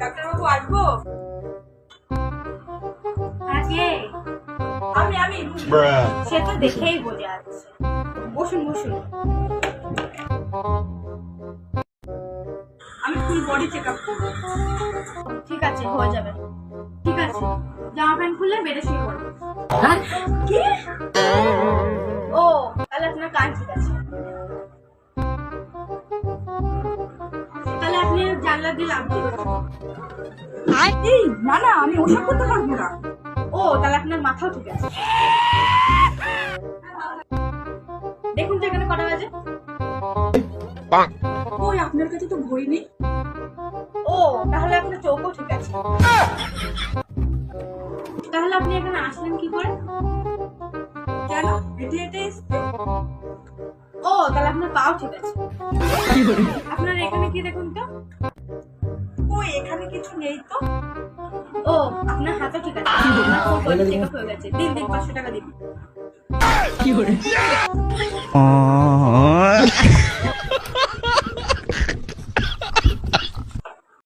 ডাক্তারবাবু আসবো? আগে আমি সে তো দেখেই বোঝা যাচ্ছে। বসুন বসুন। আমি ফুল বডি চেক আপ করবো। ঠিক আছে, হয়ে যাবে। ঠিক আছে, জামা প্যান্ট খুললে বেডে শুয়ে পড়বে। কি? ও, তাহলে আপনার কান ঠিক আছে। তাহলে আপনি জানলা দিয়ে লাফ দিন। এই না না, আমি ওসব করতে পারবো না। ও, তাহলে আপনার মাথাও ঠিক আছে। দেখুন তো এখানে কটা বাজে। ওই আপনার কাছে তো ঘড়ি নেই। ও, তাহলে আপনার চোখও ঠিক আছে। তাহলে আপনি এখানে আসলেন কি করে? কেন? হেঁটে হেঁটে এসছে। ও, তাহলে আপনার পাও ঠিক আছে। আপনার এখানে কি দেখুন তো। ওই এখানে কিছু নেই তো। ও, আপনার হাতও ঠিক আছে। আপনার ফুল বডি চেক আপ হয়ে গেছে। দিন 500 টাকা দিন।